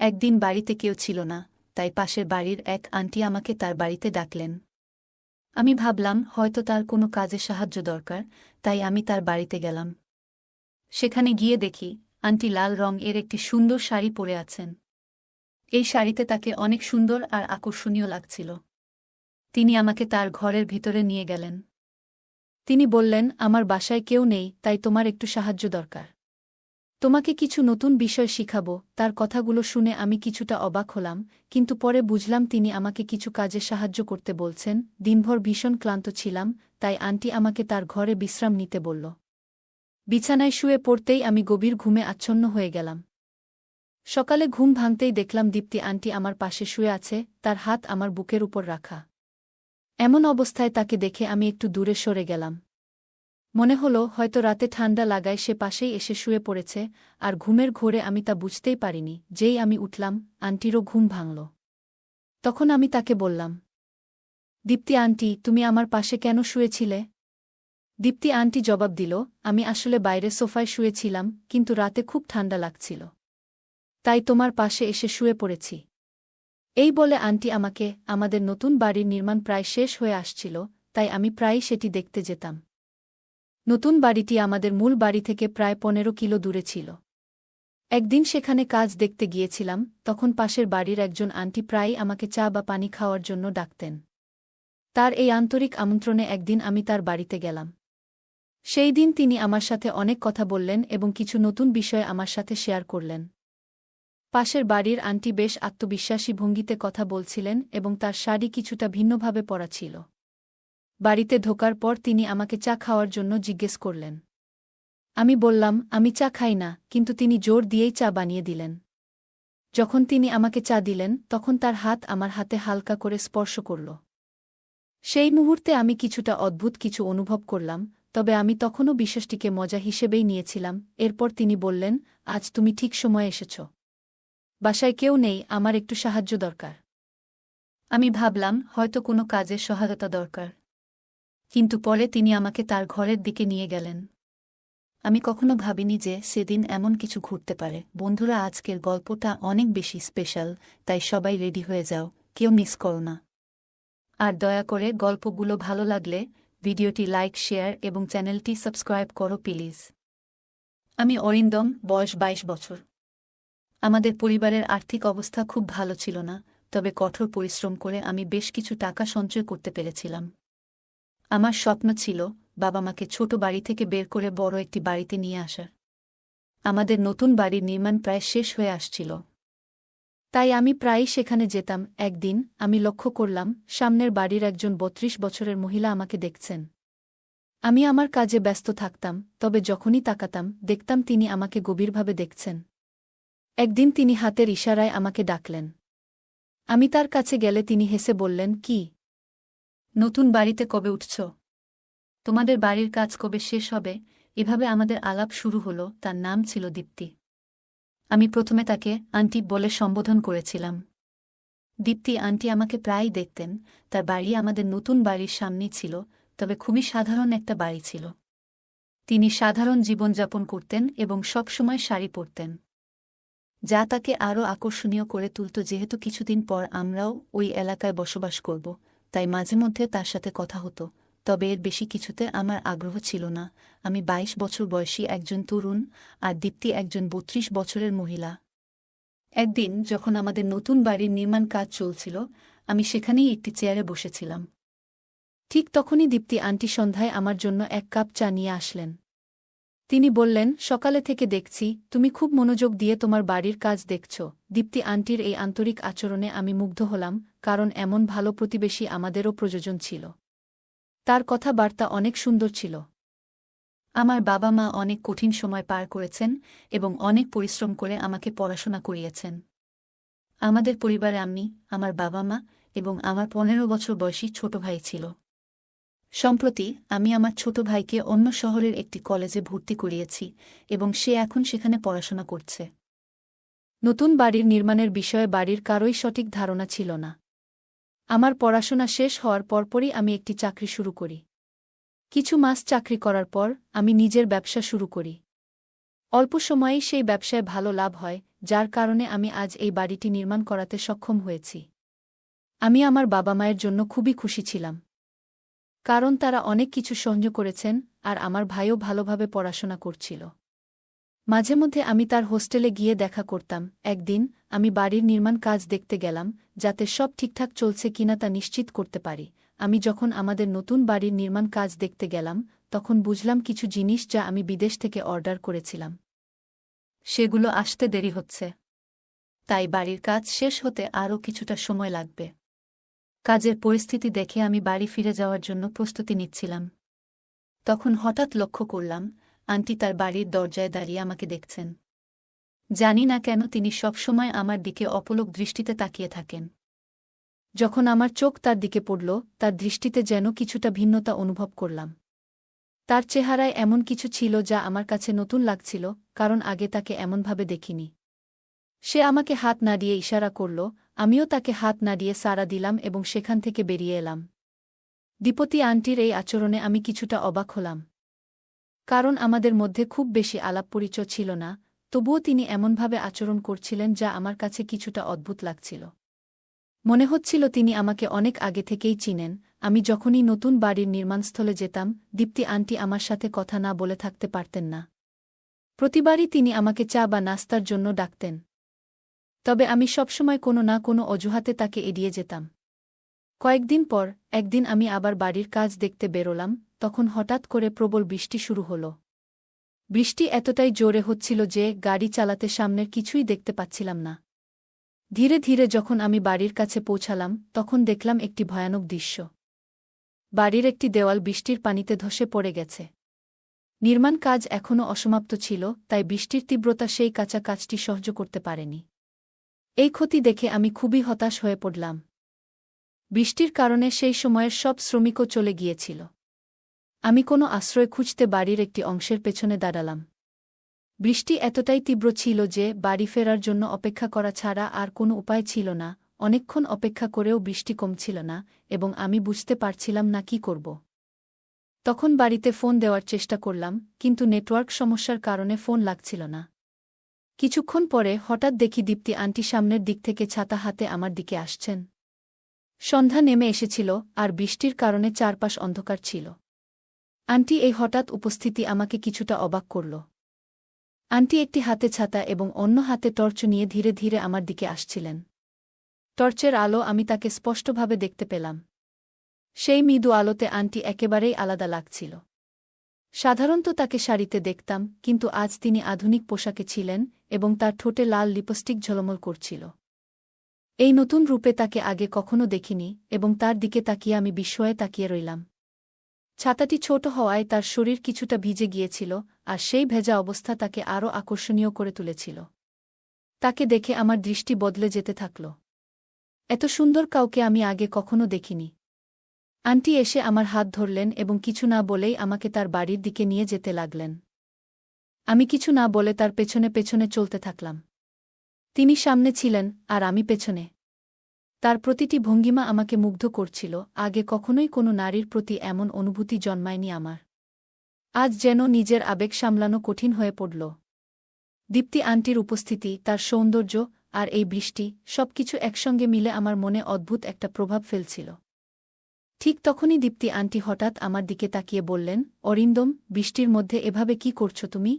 একদিন বাড়িতে কেউ ছিল না, তাই পাশের বাড়ির এক আন্টি আমাকে তার বাড়িতে ডাকলেন। আমি ভাবলাম হয়তো তার কোনো কাজে সাহায্য দরকার, তাই আমি তার বাড়িতে গেলাম। সেখানে গিয়ে দেখি আন্টি লাল এর একটি সুন্দর শাড়ি পরে আছেন। এই শাড়িতে তাকে অনেক সুন্দর আর আকর্ষণীয় লাগছিল। তিনি আমাকে তার ঘরের ভিতরে নিয়ে গেলেন। তিনি বললেন, আমার বাসায় কেউ নেই, তাই তোমার একটু সাহায্য দরকার। তোমাকে কিছু নতুন বিষয় শিখাবো। তার কথাগুলো শুনে আমি কিছুটা অবাক হলাম, কিন্তু পরে বুঝলাম তিনি আমাকে কিছু কাজে সাহায্য করতে বলছেন। দিনভর ভীষণ ক্লান্ত ছিলাম, তাই আন্টি আমাকে তার ঘরে বিশ্রাম নিতে বলল। বিছানায় শুয়ে পড়তেই আমি গভীর ঘুমে আচ্ছন্ন হয়ে গেলাম। সকালে ঘুম ভাঙতেই দেখলাম দীপ্তি আন্টি আমার পাশে শুয়ে আছে, তার হাত আমার বুকের উপর রাখা। এমন অবস্থায় তাকে দেখে আমি একটু দূরে সরে গেলাম। মনে হলো হয়তো রাতে ঠান্ডা লাগায় সে পাশেই এসে শুয়ে পড়েছে, আর ঘুমের ঘোরে আমি তা বুঝতেই পারিনি। যেই আমি উঠলাম, আন্টিরও ঘুম ভাঙল। তখন আমি তাকে বললাম, দীপ্তি আন্টি, তুমি আমার পাশে কেন শুয়েছিলে? দীপ্তি আন্টি জবাব দিল, আমি আসলে বাইরে সোফায় শুয়েছিলাম, কিন্তু রাতে খুব ঠান্ডা লাগছিল, তাই তোমার পাশে এসে শুয়ে পড়েছি। এই বলে আন্টি আমাদের নতুন বাড়ির নির্মাণ প্রায় শেষ হয়ে আসছিল, তাই আমি প্রায়ই সেটি দেখতে যেতাম। নতুন বাড়িটি আমাদের মূল বাড়ি থেকে প্রায় 15 কিলো দূরে ছিল। একদিন সেখানে কাজ দেখতে গিয়েছিলাম, তখন পাশের বাড়ির একজন আন্টি প্রায়ই আমাকে চা বা পানি খাওয়ার জন্য ডাকতেন। তার এই আন্তরিক আমন্ত্রণে একদিন আমি তার বাড়িতে গেলাম। সেই দিন তিনি আমার সাথে অনেক কথা বললেন এবং কিছু নতুন বিষয় আমার সাথে শেয়ার করলেন। পাশের বাড়ির আন্টি বেশ আত্মবিশ্বাসী ভঙ্গিতে কথা বলছিলেন এবং তার শাড়ি কিছুটা ভিন্নভাবে পরা ছিল। বাড়িতে ঢোকার পর তিনি আমাকে চা খাওয়ার জন্য জিজ্ঞেস করলেন। আমি বললাম, আমি চা খাই না, কিন্তু তিনি জোর দিয়েই চা বানিয়ে দিলেন। যখন তিনি আমাকে চা দিলেন, তখন তার হাত আমার হাতে হালকা করে স্পর্শ করল। সেই মুহূর্তে আমি কিছুটা অদ্ভুত কিছু অনুভব করলাম, তবে আমি তখনও বিষয়টিকে মজা হিসেবেই নিয়েছিলাম। এরপর তিনি বললেন, আজ তুমি ঠিক সময়ে এসেছ। বাসায় কেউ নেই, আমার একটু সাহায্য দরকার। আমি ভাবলাম হয়তো কোনো কাজের সহায়তা দরকার, কিন্তু পরে তিনি আমাকে তার ঘরের দিকে নিয়ে গেলেন। আমি কখনো ভাবিনি যে সেদিন এমন কিছু ঘটতে পারে। বন্ধুরা, আজকের গল্পটা অনেক বেশি স্পেশাল, তাই সবাই রেডি হয়ে যাও, কেউ মিস করো না। আর দয়া করে গল্পগুলো ভালো লাগলে ভিডিওটি লাইক, শেয়ার এবং চ্যানেলটি সাবস্ক্রাইব করো প্লিজ। আমি অরিন্দম, বয়স 22 বছর। আমাদের পরিবারের আর্থিক অবস্থা খুব ভালো ছিল না, তবে কঠোর পরিশ্রম করে আমি বেশ কিছু টাকা সঞ্চয় করতে পেরেছিলাম। আমার স্বপ্ন ছিল বাবা মাকে ছোট বাড়ি থেকে বের করে বড় একটি বাড়িতে নিয়ে আসার। আমাদের নতুন বাড়ির নির্মাণ প্রায় শেষ হয়ে আসছিল, তাই আমি প্রায়ই সেখানে যেতাম। একদিন আমি লক্ষ্য করলাম সামনের বাড়ির একজন 32 বছরের মহিলা আমাকে দেখছেন। আমি আমার কাজে ব্যস্ত থাকতাম, তবে যখনই তাকাতাম দেখতাম তিনি আমাকে গভীরভাবে দেখছেন। একদিন তিনি হাতের ইশারায় আমাকে ডাকলেন। আমি তার কাছে গেলে তিনি হেসে বললেন, কি, নতুন বাড়িতে কবে উঠছ? তোমাদের বাড়ির কাজ কবে শেষ হবে? এভাবে আমাদের আলাপ শুরু হলো। তার নাম ছিল দীপ্তি। আমি প্রথমে তাকে আন্টি বলে সম্বোধন করেছিলাম। দীপ্তি আন্টি আমাকে প্রায়ই দেখতেন। তার বাড়ি আমাদের নতুন বাড়ির সামনেই ছিল, তবে খুবই সাধারণ একটা বাড়ি ছিল। তিনি সাধারণ জীবনযাপন করতেন এবং সবসময় শাড়ি পরতেন, যা তাকে আরও আকর্ষণীয় করে তুলত। যেহেতু কিছুদিন পর আমরাও ওই এলাকায় বসবাস করব, তাই মাঝে মধ্যে তার সাথে কথা হতো, তবে এর বেশি কিছুতে আমার আগ্রহ ছিল না। আমি 22 বছর বয়সী একজন তরুণ, আর দীপ্তি একজন 32 বছরের মহিলা। একদিন যখন আমাদের নতুন বাড়ির নির্মাণ কাজ চলছিল, আমি সেখানেই একটি চেয়ারে বসেছিলাম। ঠিক তখনই দীপ্তি আন্টি সন্ধ্যায় আমার জন্য 1 কাপ চা নিয়ে আসলেন। তিনি বললেন, সকালে থেকে দেখছি তুমি খুব মনোযোগ দিয়ে তোমার বাড়ির কাজ দেখছ। দীপ্তি আন্টির এই আন্তরিক আচরণে আমি মুগ্ধ হলাম, কারণ এমন ভালো প্রতিবেশী আমাদেরও প্রয়োজন ছিল। তার কথাবার্তা অনেক সুন্দর ছিল। আমার বাবা মা অনেক কঠিন সময় পার করেছেন এবং অনেক পরিশ্রম করে আমাকে পড়াশোনা করিয়েছেন। আমাদের পরিবারে আমি, আমার বাবা মা এবং আমার 15 বছর বয়সী ছোট ভাই ছিল। সম্প্রতি আমি আমার ছোট ভাইকে অন্য শহরের একটি কলেজে ভর্তি করিয়েছি এবং সে এখন সেখানে পড়াশোনা করছে। নতুন বাড়ির নির্মাণের বিষয়ে বাড়ির কারোই সঠিক ধারণা ছিল না। আমার পড়াশোনা শেষ হওয়ার পরপরই আমি একটি চাকরি শুরু করি। কিছু মাস চাকরি করার পর আমি নিজের ব্যবসা শুরু করি। অল্প সময়েই সেই ব্যবসায় ভালো লাভ হয়, যার কারণে আমি আজ এই বাড়িটি নির্মাণ করাতে সক্ষম হয়েছি। আমি আমার বাবা মায়ের জন্য খুবই খুশি ছিলাম, কারণ তারা অনেক কিছু সহ্য করেছেন আর আমার ভাইও ভালোভাবে পড়াশোনা করছিল। মাঝে মধ্যে আমি তার হোস্টেলে গিয়ে দেখা করতাম। একদিন আমি বাড়ির নির্মাণ কাজ দেখতে গেলাম, যাতে সব ঠিকঠাক চলছে কিনা তা নিশ্চিত করতে পারি। আমি যখন আমাদের নতুন বাড়ির নির্মাণ কাজ দেখতে গেলাম, তখন বুঝলাম কিছু জিনিস যা আমি বিদেশ থেকে অর্ডার করেছিলাম সেগুলো আসতে দেরি হচ্ছে, তাই বাড়ির কাজ শেষ হতে আরও কিছুটা সময় লাগবে। কাজের পরিস্থিতি দেখে আমি বাড়ি ফিরে যাওয়ার জন্য প্রস্তুতি নিচ্ছিলাম। তখন হঠাৎ লক্ষ্য করলাম আন্টি তার বাড়ির দরজায় দাঁড়িয়ে আমাকে দেখছেন। জানি না কেন তিনি সবসময় আমার দিকে অপলক দৃষ্টিতে তাকিয়ে থাকেন। যখন আমার চোখ তার দিকে পড়ল, তার দৃষ্টিতে যেন কিছুটা ভিন্নতা অনুভব করলাম। তার চেহারায় এমন কিছু ছিল যা আমার কাছে নতুন লাগছিল, কারণ আগে তাকে এমনভাবে দেখিনি। সে আমাকে হাত নাড়িয়ে ইশারা করল, আমিও তাকে হাত নাড়িয়ে সাড়া দিলাম এবং সেখান থেকে বেরিয়ে এলাম। দীপতি আন্টির এই আচরণে আমি কিছুটা অবাক হলাম, কারণ আমাদের মধ্যে খুব বেশি আলাপ পরিচয় ছিল না, তবুও তিনি এমনভাবে আচরণ করছিলেন যা আমার কাছে কিছুটা অদ্ভুত লাগছিল। মনে হচ্ছিল তিনি আমাকে অনেক আগে থেকেই চিনেন। আমি যখনই নতুন বাড়ির নির্মাণস্থলে যেতাম, দীপ্তি আন্টি আমার সাথে কথা না বলে থাকতে পারতেন না। প্রতিবারই তিনি আমাকে চা বা নাস্তার জন্য ডাকতেন, তবে আমি সবসময় কোনো না কোনো অজুহাতে তাকে এড়িয়ে যেতাম। কয়েকদিন পর একদিন আমি আবার বাড়ির কাজ দেখতে বেরোলাম, তখন হঠাৎ করে প্রবল বৃষ্টি শুরু হল। বৃষ্টি এতটাই জোরে হচ্ছিল যে গাড়ি চালাতে সামনের কিছুই দেখতে পাচ্ছিলাম না। ধীরে ধীরে যখন আমি বাড়ির কাছে পৌঁছালাম, তখন দেখলাম একটি ভয়ানক দৃশ্য। বাড়ির একটি দেওয়াল বৃষ্টির পানিতে ধসে পড়ে গেছে। নির্মাণ কাজ এখনও অসমাপ্ত ছিল, তাই বৃষ্টির তীব্রতা সেই কাঁচা কাজটি সহ্য করতে পারেনি। এই ক্ষতি দেখে আমি খুবই হতাশ হয়ে পড়লাম। বৃষ্টির কারণে সেই সময়ের সব শ্রমিকও চলে গিয়েছিল। আমি কোনো আশ্রয় খুঁজতে বাড়ির একটি অংশের পেছনে দাঁড়ালাম। বৃষ্টি এতটাই তীব্র ছিল যে বাড়ি ফেরার জন্য অপেক্ষা করা ছাড়া আর কোনো উপায় ছিল না। অনেকক্ষণ অপেক্ষা করেও বৃষ্টি কমছিল না এবং আমি বুঝতে পারছিলাম না কি করব। তখন বাড়িতে ফোন দেওয়ার চেষ্টা করলাম, কিন্তু নেটওয়ার্ক সমস্যার কারণে ফোন লাগছিল না। কিছুক্ষণ পরে হঠাৎ দেখি দীপ্তি আন্টি সামনের দিক থেকে ছাতা হাতে আমার দিকে আসছেন। সন্ধ্যা নেমে এসেছিল আর বৃষ্টির কারণে চারপাশ অন্ধকার ছিল। আন্টি এই হঠাৎ উপস্থিতি আমাকে কিছুটা অবাক করল। আন্টি একটি হাতে ছাতা এবং অন্য হাতে টর্চ নিয়ে ধীরে ধীরে আমার দিকে আসছিলেন। টর্চের আলো আমি তাকে স্পষ্টভাবে দেখতে পেলাম। সেই মৃদু আলোতে আন্টি একেবারেই আলাদা লাগছিল। সাধারণত তাকে শাড়িতে দেখতাম, কিন্তু আজ তিনি আধুনিক পোশাকে ছিলেন এবং তার ঠোঁটে লাল লিপস্টিক ঝলমল করছিল। এই নতুন রূপে তাকে আগে কখনো দেখিনি এবং তার দিকে তাকিয়ে আমি বিস্ময়ে তাকিয়ে রইলাম। ছাতাটি ছোট হওয়ায় তার শরীর কিছুটা ভিজে গিয়েছিল, আর সেই ভেজা অবস্থা তাকে আরও আকর্ষণীয় করে তুলেছিল। তাকে দেখে আমার দৃষ্টি বদলে যেতে থাকল। এত সুন্দর কাউকে আমি আগে কখনো দেখিনি। আন্টি এসে আমার হাত ধরলেন এবং কিছু না বলেই আমাকে তার বাড়ির দিকে নিয়ে যেতে লাগলেন। আমি কিছু না বলে তার পেছনে পেছনে চলতে থাকলাম। তিনি সামনে ছিলেন আর আমি পেছনে। তার প্রতিটি ভঙ্গিমা আমাকে মুগ্ধ করছিল। আগে কখনোই কোনো নারীর প্রতি এমন অনুভূতি জন্মায়নি আমার। আজ যেন নিজের আবেগ সামলানো কঠিন হয়ে পড়ল। দীপ্তি আন্টির উপস্থিতি, তার সৌন্দর্য আর এই বৃষ্টি, সবকিছু একসঙ্গে মিলে আমার মনে অদ্ভুত একটা প্রভাব ফেলছিল। ঠিক তখনই দীপ্তি আন্টি হঠাৎ আমার দিকে তাকিয়ে বললেন, অরিন্দম, বৃষ্টির মধ্যে এভাবে কি করছো তুমি?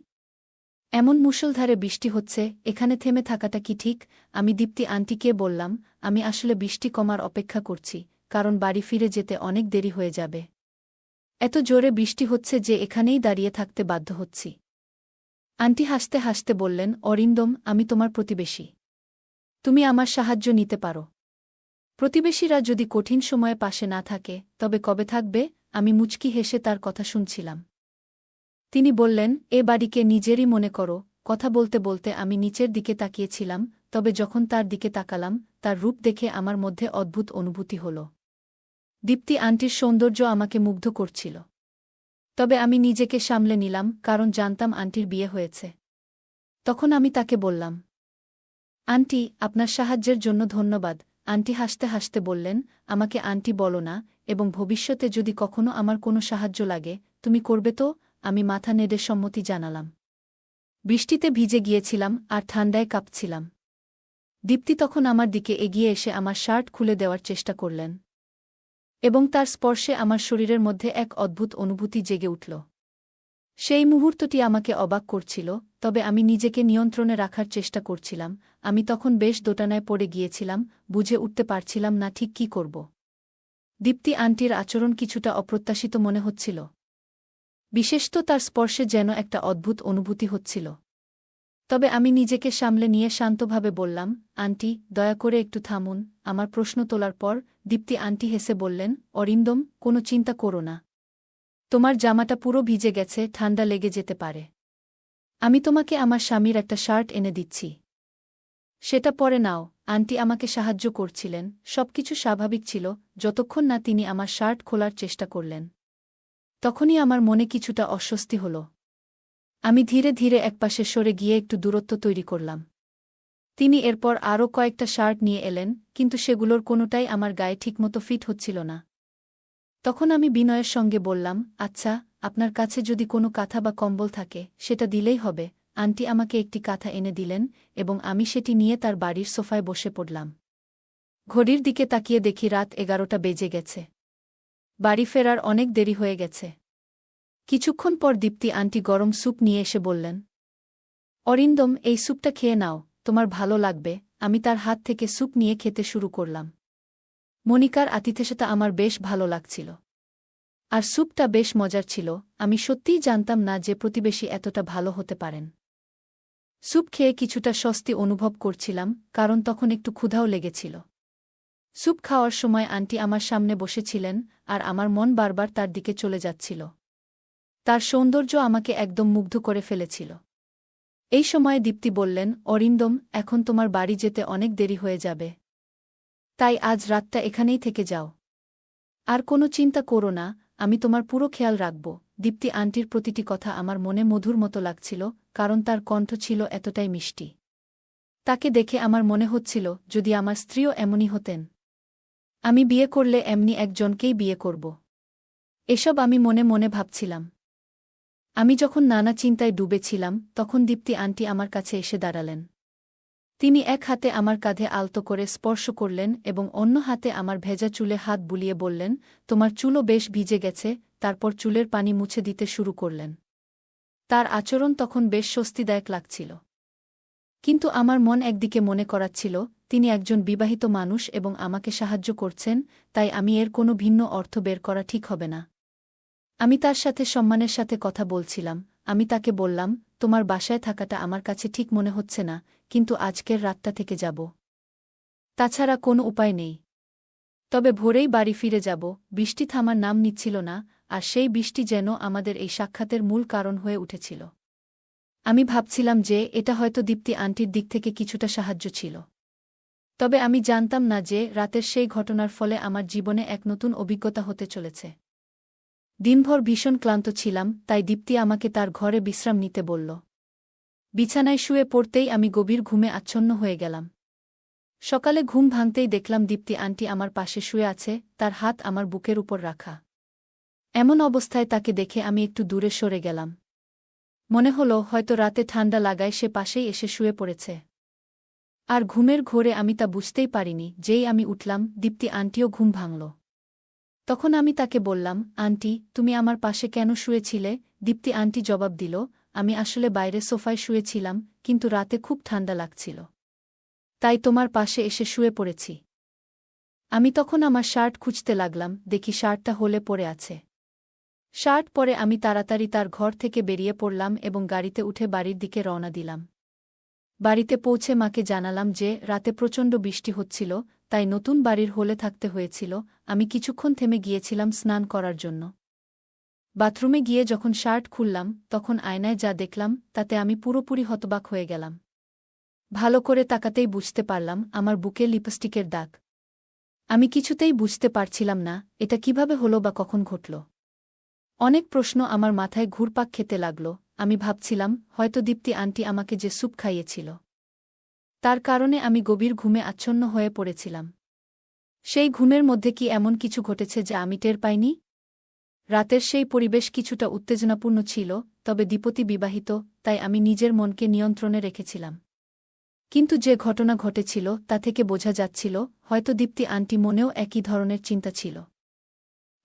এমন মুষলধারে বৃষ্টি হচ্ছে, এখানে থেমে থাকাটা কি ঠিক? আমি দীপ্তি আন্টিকে বললাম, আমি আসলে বৃষ্টি কমার অপেক্ষা করছি, কারণ বাড়ি ফিরে যেতে অনেক দেরি হয়ে যাবে। এত জোরে বৃষ্টি হচ্ছে যে এখানেই দাঁড়িয়ে থাকতে বাধ্য হচ্ছি। আন্টি হাসতে হাসতে বললেন, অরিন্দম, আমি তোমার প্রতিবেশী। তুমি আমার সাহায্য নিতে পারো। প্রতিবেশীরা যদি কঠিন সময়ে পাশে না থাকে, তবে কবে থাকবে? আমি মুচকি হেসে তার কথা শুনছিলাম। তিনি বললেন, এ বাড়িকে নিজেরই মনে করো। কথা বলতে বলতে আমি নিচের দিকে তাকিয়েছিলাম, তবে যখন তার দিকে তাকালাম, তার রূপ দেখে আমার মধ্যে অদ্ভুত অনুভূতি হল। দীপ্তি আন্টির সৌন্দর্য আমাকে মুগ্ধ করছিল। তবে আমি নিজেকে সামলে নিলাম, কারণ জানতাম আন্টির বিয়ে হয়েছে। তখন আমি তাকে বললাম, আন্টি, আপনার সাহায্যের জন্য ধন্যবাদ। আন্টি হাসতে হাসতে বললেন, আমাকে আন্টি বলো না, এবং ভবিষ্যতে যদি কখনো আমার কোনো সাহায্য লাগে, তুমি করবে তো? আমি মাথা নেড়ে সম্মতি জানালাম। বৃষ্টিতে ভিজে গিয়েছিলাম আর ঠান্ডায় কাঁপছিলাম। দীপ্তি তখন আমার দিকে এগিয়ে এসে আমার শার্ট খুলে দেওয়ার চেষ্টা করলেন এবং তার স্পর্শে আমার শরীরের মধ্যে এক অদ্ভুত অনুভূতি জেগে উঠল। সেই মুহূর্তটি আমাকে অবাক করছিল, তবে আমি নিজেকে নিয়ন্ত্রণে রাখার চেষ্টা করছিলাম। আমি তখন বেশ দোটানায় পড়ে গিয়েছিলাম, বুঝে উঠতে পারছিলাম না ঠিক কী করব। দীপ্তি আন্টির আচরণ কিছুটা অপ্রত্যাশিত মনে হচ্ছিল। বিশেষত তার স্পর্শে যেন একটা অদ্ভুত অনুভূতি হচ্ছিল। তবে আমি নিজেকে সামলে নিয়ে শান্তভাবে বললাম, আন্টি, দয়া করে একটু থামুন। আমার প্রশ্ন তোলার পর দীপ্তি আন্টি হেসে বললেন, অরিন্দম, কোনো চিন্তা করো না। তোমার জামাটা পুরো ভিজে গেছে, ঠান্ডা লেগে যেতে পারে। আমি তোমাকে আমার স্বামীর একটা শার্ট এনে দিচ্ছি। সেটা পরে নাও। আন্টি আমাকে সাহায্য করছিলেন, সবকিছু স্বাভাবিক ছিল যতক্ষণ না তিনি আমার শার্ট খোলার চেষ্টা করলেন। তখনই আমার মনে কিছুটা অস্বস্তি হল। আমি ধীরে ধীরে একপাশে সরে গিয়ে একটু দূরত্ব তৈরি করলাম। তিনি এরপর আরও কয়েকটা শার্ট নিয়ে এলেন, কিন্তু সেগুলোর কোনোটাই আমার গায়ে ঠিকমতো ফিট হচ্ছিল না। তখন আমি বিনয়ের সঙ্গে বললাম, আচ্ছা, আপনার কাছে যদি কোনো কাঁথা বা কম্বল থাকে সেটা দিলেই হবে। আন্টি আমাকে একটি কাঁথা এনে দিলেন এবং আমি সেটি নিয়ে তার বাড়ির সোফায় বসে পড়লাম। ঘড়ির দিকে তাকিয়ে দেখি রাত 11টা বেজে গেছে। বাড়ি ফেরার অনেক দেরি হয়ে গেছে। কিছুক্ষণ পর দীপ্তি আন্টি গরম স্যুপ নিয়ে এসে বললেন, অরিন্দম, এই স্যুপটা খেয়ে নাও, তোমার ভালো লাগবে। আমি তার হাত থেকে স্যুপ নিয়ে খেতে শুরু করলাম। মনিকার আতিথেয়তা আমার বেশ ভালো লাগছিল। আর স্যুপটা বেশ মজার ছিল। আমি সত্যিই জানতাম না যে প্রতিবেশী এতটা ভালো হতে পারেন। স্যুপ খেয়ে কিছুটা স্বস্তি অনুভব করছিলাম, কারণ তখন একটু ক্ষুধাও লেগেছিল। স্যুপ খাওয়ার সময় আন্টি আমার সামনে বসেছিলেন আর আমার মন বারবার তার দিকে চলে যাচ্ছিল। তার সৌন্দর্য আমাকে একদম মুগ্ধ করে ফেলেছিল। এই সময়ে দীপ্তি বললেন, অরিন্দম, এখন তোমার বাড়ি যেতে অনেক দেরি হয়ে যাবে। তাই আজ রাতটা এখানেই থেকে যাও। আর কোনো চিন্তা করো না, আমি তোমার পুরো খেয়াল রাখব। দীপ্তি আন্টির প্রতিটি কথা আমার মনে মধুর মতো লাগছিল, কারণ তার কণ্ঠ ছিল এতটাই মিষ্টি। তাকে দেখে আমার মনে হচ্ছিল, যদি আমার স্ত্রীও এমনই হতেন। আমি বিয়ে করলে এমনি একজনকেই বিয়ে করব। এসব আমি মনে মনে ভাবছিলাম। আমি যখন নানা চিন্তায় ডুবেছিলাম, তখন দীপ্তি আন্টি আমার কাছে এসে দাঁড়ালেন। তিনি এক হাতে আমার কাঁধে আলতো করে স্পর্শ করলেন এবং অন্য হাতে আমার ভেজা চুলে হাত বুলিয়ে বললেন, তোমার চুলও বেশ ভিজে গেছে। তারপর চুলের পানি মুছে দিতে শুরু করলেন। তার আচরণ তখন বেশ স্বস্তিদায়ক লাগছিল। কিন্তু আমার মন একদিকে মনে করাচ্ছিল, তিনি একজন বিবাহিত মানুষ এবং আমাকে সাহায্য করছেন, তাই আমি এর কোনো ভিন্ন অর্থ বের করা ঠিক হবে না। আমি তার সাথে সম্মানের সাথে কথা বলছিলাম। আমি তাকে বললাম, তোমার বাসায় থাকাটা আমার কাছে ঠিক মনে হচ্ছে না, কিন্তু আজকের রাতটা থেকে যাব। তাছাড়া কোনো উপায় নেই। তবে ভোরেই বাড়ি ফিরে যাব। বৃষ্টি থামার নাম নিচ্ছিল না, আর সেই বৃষ্টি যেন আমাদের এই সাক্ষাতের মূল কারণ হয়ে উঠেছিল। আমি ভাবছিলাম যে এটা হয়তো দীপ্তি আন্টির দিক থেকে কিছুটা সাহায্য ছিল। তবে আমি জানতাম না যে রাতের সেই ঘটনার ফলে আমার জীবনে এক নতুন অভিজ্ঞতা হতে চলেছে। দিনভর ভীষণ ক্লান্ত ছিলাম, তাই দীপ্তি আমাকে তার ঘরে বিশ্রাম নিতে বলল। বিছানায় শুয়ে পড়তেই আমি গভীর ঘুমে আচ্ছন্ন হয়ে গেলাম। সকালে ঘুম ভাঙতেই দেখলাম দীপ্তি আন্টি আমার পাশে শুয়ে আছে, তার হাত আমার বুকের উপর রাখা। এমন অবস্থায় তাকে দেখে আমি একটু দূরে সরে গেলাম। মনে হলো হয়তো রাতে ঠান্ডা লাগায় সে পাশেই এসে শুয়ে পড়েছে। আর ঘুমের ঘোরে আমি তা বুঝতেই পারিনি। যেই আমি উঠলাম, দীপ্তি আন্টিও ঘুম ভাঙল। তখন আমি তাকে বললাম, আন্টি, তুমি আমার পাশে কেন শুয়েছিলে? দীপ্তি আন্টি জবাব দিল, আমি আসলে বাইরে সোফায় শুয়েছিলাম, কিন্তু রাতে খুব ঠান্ডা লাগছিল। তাই তোমার পাশে এসে শুয়ে পড়েছি। আমি তখন আমার শার্ট খুঁজতে লাগলাম, দেখি শার্টটা হোলে পড়ে আছে। শার্ট পরে আমি তাড়াতাড়ি তার ঘর থেকে বেরিয়ে পড়লাম এবং গাড়িতে উঠে বাড়ির দিকে রওনা দিলাম। বাড়িতে পৌঁছে মাকে জানালাম যে রাতে প্রচণ্ড বৃষ্টি হচ্ছিল, তাই নতুন বাড়ির হোলে থাকতে হয়েছিল। আমি কিছুক্ষণ থেমে গিয়েছিলাম স্নান করার জন্য। বাথরুমে গিয়ে যখন শার্ট খুললাম, তখন আয়নায় যা দেখলাম তাতে আমি পুরোপুরি হতবাক হয়ে গেলাম। ভালো করে তাকাতেই বুঝতে পারলাম আমার বুকে লিপস্টিকের দাগ। আমি কিছুতেই বুঝতে পারছিলাম না এটা কিভাবে হলো বা কখন ঘটল। অনেক প্রশ্ন আমার মাথায় ঘুরপাক খেতে লাগল। আমি ভাবছিলাম, হয়তো দীপ্তি আন্টি আমাকে যে স্যুপ খাইয়েছিল, তার কারণে আমি গভীর ঘুমে আচ্ছন্ন হয়ে পড়েছিলাম। সেই ঘুমের মধ্যে কি এমন কিছু ঘটেছে যা আমি টের পাইনি? রাতের সেই পরিবেশ কিছুটা উত্তেজনাপূর্ণ ছিল, তবে দীপতি বিবাহিত, তাই আমি নিজের মনকে নিয়ন্ত্রণে রেখেছিলাম। কিন্তু যে ঘটনা ঘটেছিল তা থেকে বোঝা যাচ্ছিল, হয়তো দীপ্তি আন্টি মনেও একই ধরনের চিন্তা ছিল।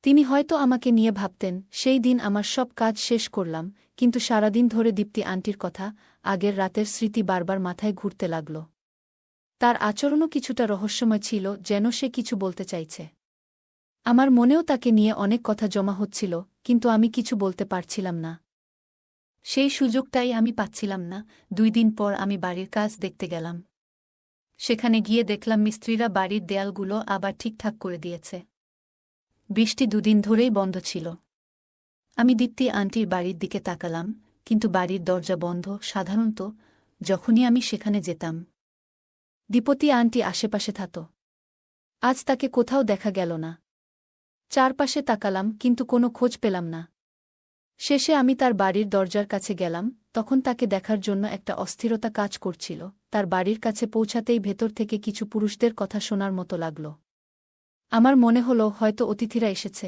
তিনি হয়তো আমাকে নিয়ে ভাবতেন। সেই দিন আমার সব কাজ শেষ করলাম, কিন্তু সারাদিন ধরে দীপ্তি আন্টির কথা, আগের রাতের স্মৃতি বারবার মাথায় ঘুরতে লাগল। তার আচরণও কিছুটা রহস্যময় ছিল, যেন সে কিছু বলতে চাইছে। আমার মনেও তাকে নিয়ে অনেক কথা জমা হচ্ছিল, কিন্তু আমি কিছু বলতে পারছিলাম না। সেই সুযোগটাই আমি পাচ্ছিলাম না। 2 দিন পর আমি বাড়ির কাজ দেখতে গেলাম। সেখানে গিয়ে দেখলাম মিস্ত্রিরা বাড়ির দেয়ালগুলো আবার ঠিকঠাক করে দিয়েছে। বৃষ্টি 2 দিন ধরেই বন্ধ ছিল। আমি দীপ্তি আন্টির বাড়ির দিকে তাকালাম, কিন্তু বাড়ির দরজা বন্ধ। সাধারণত যখনই আমি সেখানে যেতাম, দীপতি আন্টি আশেপাশে থাকত। আজ তাকে কোথাও দেখা গেল না। চারপাশে তাকালাম, কিন্তু কোনো খোঁজ পেলাম না। শেষে আমি তার বাড়ির দরজার কাছে গেলাম, তখন তাকে দেখার জন্য একটা অস্থিরতা কাজ করছিল। তার বাড়ির কাছে পৌঁছাতেই ভেতর থেকে কিছু পুরুষদের কথা শোনার মতো লাগল। আমার মনে হলো হয়তো অতিথিরা এসেছে।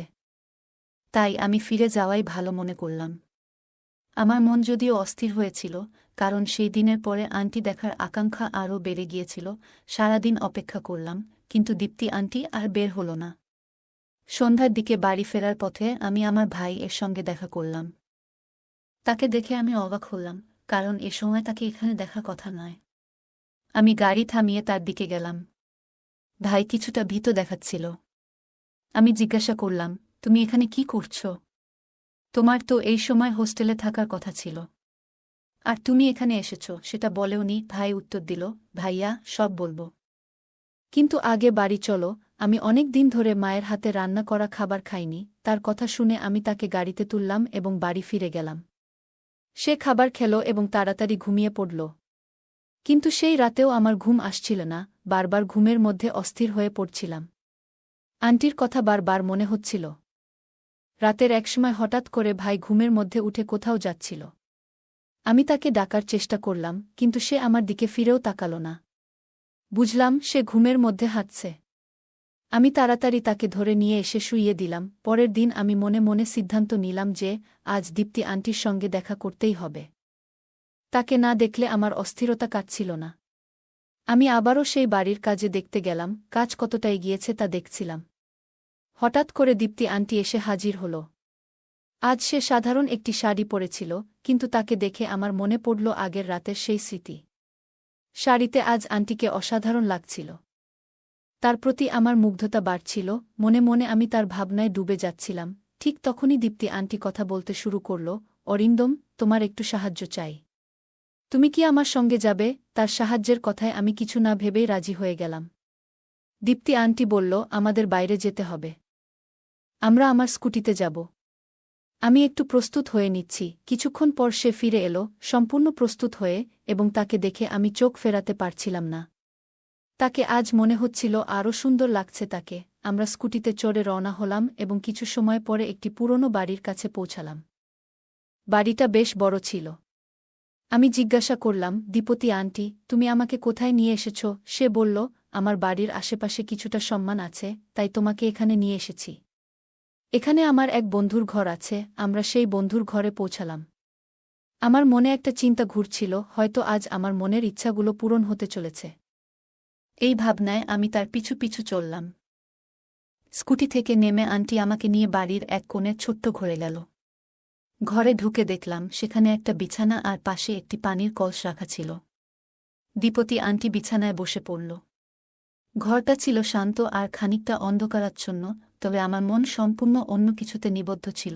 তাই আমি ফিরে যাওয়াই ভালো মনে করলাম। আমার মন যদিও অস্থির হয়েছিল, কারণ সেই দিনের পরে আন্টি দেখার আকাঙ্ক্ষা আরও বেড়ে গিয়েছিল। সারাদিন অপেক্ষা করলাম, কিন্তু দীপ্তি আন্টি আর বের হল না। সন্ধ্যার দিকে বাড়ি ফেরার পথে আমি আমার ভাই এর সঙ্গে দেখা করলাম। তাকে দেখে আমি অবাক হলাম, কারণ এ সময় তাকে এখানে দেখার কথা নয়। আমি গাড়ি থামিয়ে তার দিকে গেলাম। ভাই কিছুটা ভীত দেখাচ্ছিল। আমি জিজ্ঞাসা করলাম, তুমি এখানে কি করছো? তোমার তো এই সময় হোস্টেলে থাকার কথা ছিল, আর তুমি এখানে এসেছ সেটা বলেওনি। ভাই উত্তর দিল, ভাইয়া, সব বলবো, কিন্তু আগে বাড়ি চলো। আমি অনেক দিন ধরে মায়ের হাতে রান্না করা খাবার খাইনি। তার কথা শুনে আমি তাকে গাড়িতে তুললাম এবং বাড়ি ফিরে গেলাম। সে খাবার খেল এবং তাড়াতাড়ি ঘুমিয়ে পড়ল। কিন্তু সেই রাতেও আমার ঘুম আসছিল না। বারবার ঘুমের মধ্যে অস্থির হয়ে পড়ছিলাম। আন্টির কথা বারবার মনে হচ্ছিল। রাতের একসময় হঠাৎ করে ভাই ঘুমের মধ্যে উঠে কোথাও যাচ্ছিল। আমি তাকে ডাকার চেষ্টা করলাম, কিন্তু সে আমার দিকে ফিরেও তাকাল না। বুঝলাম সে ঘুমের মধ্যে হাঁটছে। আমি তাড়াতাড়ি তাকে ধরে নিয়ে এসে শুইয়ে দিলাম। পরের দিন আমি মনে মনে সিদ্ধান্ত নিলাম যে আজ দীপ্তি আন্টির সঙ্গে দেখা করতেই হবে। তাকে না দেখলে আমার অস্থিরতা কাটছিল না। আমি আবারও সেই বাড়ির কাজে দেখতে গেলাম। কাজ কতটা এগিয়েছে তা দেখছিলাম। হঠাৎ করে দীপ্তি আন্টি এসে হাজির হল। আজ সে সাধারণ একটি শাড়ি পরেছিল, কিন্তু তাকে দেখে আমার মনে পড়ল আগের রাতের সেই স্মৃতি। শাড়িতে আজ আন্টিকে অসাধারণ লাগছিল। তার প্রতি আমার মুগ্ধতা বাড়ছিল। মনে মনে আমি তার ভাবনায় ডুবে যাচ্ছিলাম। ঠিক তখনই দীপ্তি আন্টি কথা বলতে শুরু করল, অরিন্দম, তোমার একটু সাহায্য চাই। তুমি কি আমার সঙ্গে যাবে? তার সাহায্যের কথায় আমি কিছু না ভেবেই রাজি হয়ে গেলাম। দীপ্তি আন্টি বলল, আমাদের বাইরে যেতে হবে। আমরা আমার স্কুটিতে যাব। আমি একটু প্রস্তুত হয়ে নিচ্ছি। কিছুক্ষণ পর সে ফিরে এলো, সম্পূর্ণ প্রস্তুত হয়ে, এবং তাকে দেখে আমি চোখ ফেরাতে পারছিলাম না। তাকে আজ মনে হচ্ছিল আরও সুন্দর লাগছে তাকে। আমরা স্কুটিতে চড়ে রওনা হলাম এবং কিছু সময় পরে একটি পুরনো বাড়ির কাছে পৌঁছালাম। বাড়িটা বেশ বড় ছিল। আমি জিজ্ঞাসা করলাম, দীপতি আন্টি, তুমি আমাকে কোথায় নিয়ে এসেছ? সে বলল, আমার বাড়ির আশেপাশে কিছুটা সম্মান আছে, তাই তোমাকে এখানে নিয়ে এসেছি। এখানে আমার এক বন্ধুর ঘর আছে। আমরা সেই বন্ধুর ঘরে পৌঁছালাম। আমার মনে একটা চিন্তা ঘুরছিল, হয়তো আজ আমার মনের ইচ্ছাগুলো পূরণ হতে চলেছে। এই ভাবনায় আমি তার পিছু পিছু চললাম। স্কুটি থেকে নেমে আন্টি আমাকে নিয়ে বাড়ির এক কোণে ছোট্ট ঘরে গেল। ঘরে ঢুকে দেখলাম সেখানে একটা বিছানা আর পাশে একটি পানির কলস রাখা ছিল। দীপতি আন্টি বিছানায় বসে পড়ল। ঘরটা ছিল শান্ত আর খানিকটা অন্ধকারাচ্ছন্ন, তবে আমার মন সম্পূর্ণ অন্য কিছুতে নিবদ্ধ ছিল।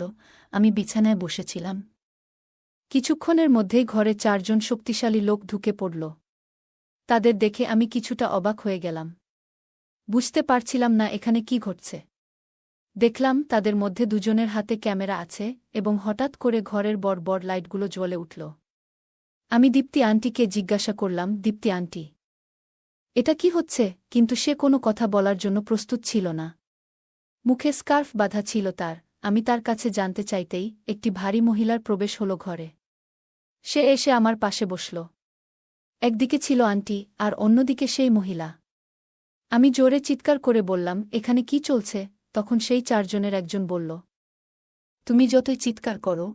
আমি বিছানায় বসেছিলাম। কিছুক্ষণের মধ্যেই ঘরে 4 জন শক্তিশালী লোক ঢুকে পড়ল। তাদের দেখে আমি কিছুটা অবাক হয়ে গেলাম। বুঝতে পারছিলাম না এখানে কি ঘটছে। দেখলাম তাদের মধ্যে 2 জনের হাতে ক্যামেরা আছে, এবং হঠাৎ করে ঘরের বড় বড় লাইটগুলো জ্বলে উঠল। আমি দীপ্তি আন্টিকে জিজ্ঞাসা করলাম, দীপ্তি আন্টি, এটা কি হচ্ছে? কিন্তু সে কোনো কথা বলার জন্য প্রস্তুত ছিল না। মুখে স্কার্ফ বাঁধা ছিল তার। আমি তার কাছে জানতে চাইতেই একটি ভারী মহিলার প্রবেশ হল ঘরে। সে এসে আমার পাশে বসল। একদিকে ছিল আন্টি, আর অন্যদিকে সেই মহিলা। আমি জোরে চিৎকার করে বললাম, এখানে কি চলছে? তখন সেই 4 জনের একজন বলল, তুমি যতই চিৎকার করো,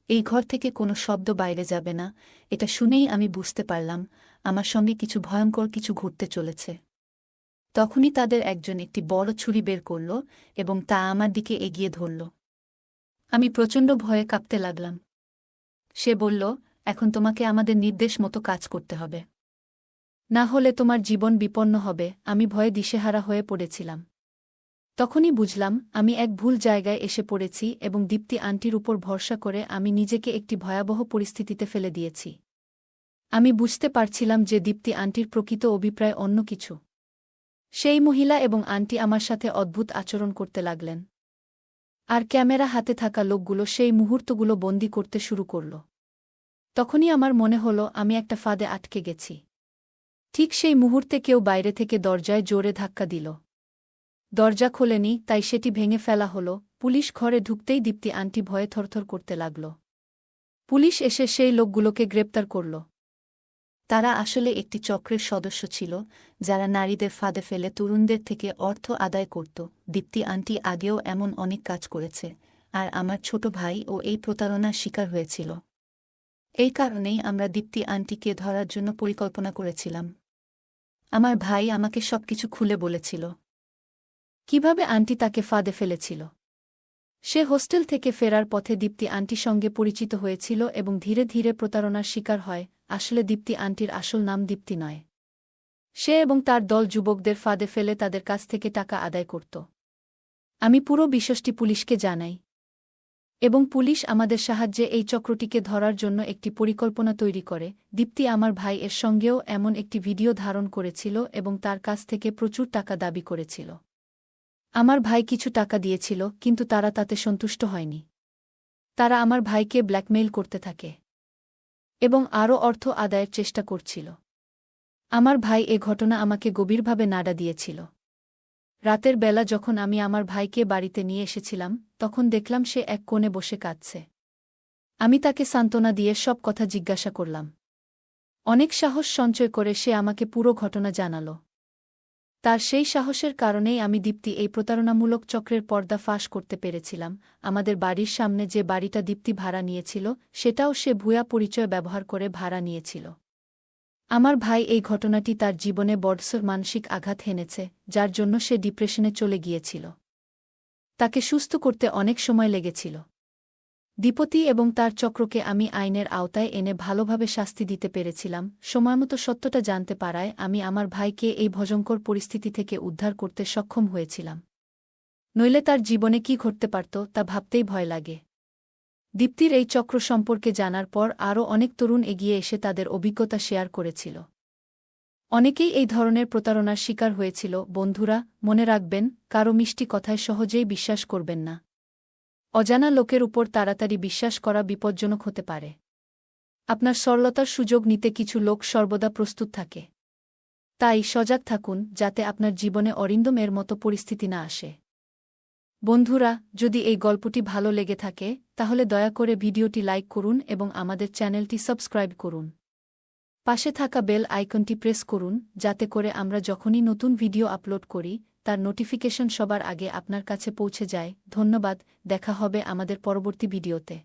এই ঘর থেকে কোনো শব্দ বাইরে যাবে না, এটা শুনেই আমি বুঝতে পারলাম আমার সঙ্গে কিছু ভয়ঙ্কর কিছু ঘটতে চলেছে। তখনই তাদের একজন একটি বড় ছুরি বের করল এবং তা আমার দিকে এগিয়ে ধরল। আমি প্রচণ্ড ভয়ে কাঁপতে লাগলাম। সে বলল, এখন তোমাকে আমাদের নির্দেশ মতো কাজ করতে হবে, না হলে তোমার জীবন বিপন্ন হবে। আমি ভয়ে দিশেহারা হয়ে পড়েছিলাম। তখনই বুঝলাম আমি এক ভুল জায়গায় এসে পড়েছি এবং দীপ্তি আন্টির উপর ভরসা করে আমি নিজেকে একটি ভয়াবহ পরিস্থিতিতে ফেলে দিয়েছি। আমি বুঝতে পারছিলাম যে দীপ্তি আন্টির প্রকৃত অভিপ্রায় অন্য কিছু। সেই মহিলা এবং আন্টি আমার সাথে অদ্ভুত আচরণ করতে লাগলেন। আর ক্যামেরা হাতে থাকা লোকগুলো সেই মুহূর্তগুলো বন্দি করতে শুরু করল। তখনই আমার মনে হল আমি একটা ফাঁদে আটকে গেছি। ঠিক সেই মুহূর্তে কেউ বাইরে থেকে দরজায় জোরে ধাক্কা দিল। দরজা খোলেনি, তাই সেটি ভেঙে ফেলা হল। পুলিশ ঘরে ঢুকতেই দীপ্তি আন্টি ভয়ে থরথর করতে লাগল। পুলিশ এসে সেই লোকগুলোকে গ্রেপ্তার করল। তারা আসলে একটি চক্রের সদস্য ছিল, যারা নারীদের ফাঁদে ফেলে তরুণদের থেকে অর্থ আদায় করত। দীপ্তি আন্টি আগেও এমন অনেক কাজ করেছে, আর আমার ছোট ভাই ও এই প্রতারণার শিকার হয়েছিল। এই কারণেই আমরা দীপ্তি আন্টিকে ধরার জন্য পরিকল্পনা করেছিলাম। আমার ভাই আমাকে সবকিছু খুলে বলেছিল, কিভাবে আন্টি তাকে ফাঁদে ফেলেছিল। সে হোস্টেল থেকে ফেরার পথে দীপ্তি আন্টির সঙ্গে পরিচিত হয়েছিল এবং ধীরে ধীরে প্রতারণার শিকার হয়। আসলে দীপ্তি আন্টির আসল নাম দীপ্তি নয়। সে এবং তার দল যুবকদের ফাঁদে ফেলে তাদের কাছ থেকে টাকা আদায় করত। আমি পুরো বিষয়টি পুলিশকে জানাই এবং পুলিশ আমাদের সাহায্যে এই চক্রটিকে ধরার জন্য একটি পরিকল্পনা তৈরি করে। দীপ্তি আমার ভাই এর সঙ্গেও এমন একটি ভিডিও ধারণ করেছিল এবং তার কাছ থেকে প্রচুর টাকা দাবি করেছিল। আমার ভাই কিছু টাকা দিয়েছিল, কিন্তু তারা তাতে সন্তুষ্ট হয়নি। তারা আমার ভাইকে ব্ল্যাকমেইল করতে থাকে এবং আরও অর্থ আদায়ের চেষ্টা করছিল। আমার ভাই এ ঘটনা আমাকে গভীরভাবে নাড়া দিয়েছিল। রাতের বেলা যখন আমি আমার ভাইকে বাড়িতে নিয়ে এসেছিলাম, তখন দেখলাম সে এক কোণে বসে কাঁদছে। আমি তাকে সান্ত্বনা দিয়ে সব কথা জিজ্ঞাসা করলাম। অনেক সাহস সঞ্চয় করে সে আমাকে পুরো ঘটনা জানাল। তার সেই সাহসের কারণেই আমি দীপ্তি এই প্রতারণামূলক চক্রের পর্দা ফাঁস করতে পেরেছিলাম। আমাদের বাড়ির সামনে যে বাড়িটা দীপ্তি ভাড়া নিয়েছিল, সেটাও সে ভুয়া পরিচয় ব্যবহার করে ভাড়া নিয়েছিল। আমার ভাই এই ঘটনাটি তার জীবনে বড়সড় মানসিক আঘাত হেনেছে, যার জন্য সে ডিপ্রেশনে চলে গিয়েছিল। তাকে সুস্থ করতে অনেক সময় লেগেছিল। দীপতি এবং তার চক্রকে আমি আইনের আওতায় এনে ভালোভাবে শাস্তি দিতে পেরেছিলাম। সময়মতো সত্যটা জানতে পারায় আমি আমার ভাইকে এই ভয়ঙ্কর পরিস্থিতি থেকে উদ্ধার করতে সক্ষম হয়েছিলাম। নইলে তার জীবনে কি ঘটতে পারত তা ভাবতেই ভয় লাগে। দীপ্তির এই চক্র সম্পর্কে জানার পর আরও অনেক তরুণ এগিয়ে এসে তাদের অভিজ্ঞতা শেয়ার করেছিল। অনেকেই এই ধরনের প্রতারণার শিকার হয়েছিল। বন্ধুরা, মনে রাখবেন, কারো মিষ্টি কথায় সহজেই বিশ্বাস করবেন না। অজানা লোকের উপর তাড়াতাড়ি বিশ্বাস করা বিপজ্জনক হতে পারে। আপনার সরলতার সুযোগ নিতে কিছু লোক সর্বদা প্রস্তুত থাকে। তাই সজাগ থাকুন, যাতে আপনার জীবনে অরিন্দম এর মতো পরিস্থিতি না আসে। বন্ধুরা, যদি এই গল্পটি ভালো লেগে থাকে, তাহলে দয়া করে ভিডিওটি লাইক করুন এবং আমাদের চ্যানেলটি সাবস্ক্রাইব করুন। পাশে থাকা বেল আইকনটি প্রেস করুন, যাতে করে আমরা যখনই নতুন ভিডিও আপলোড করি, তার নোটিফিকেশন সবার আগে আপনার কাছে পৌঁছে যায়। ধন্যবাদ, দেখা হবে আমাদের পরবর্তী ভিডিওতে।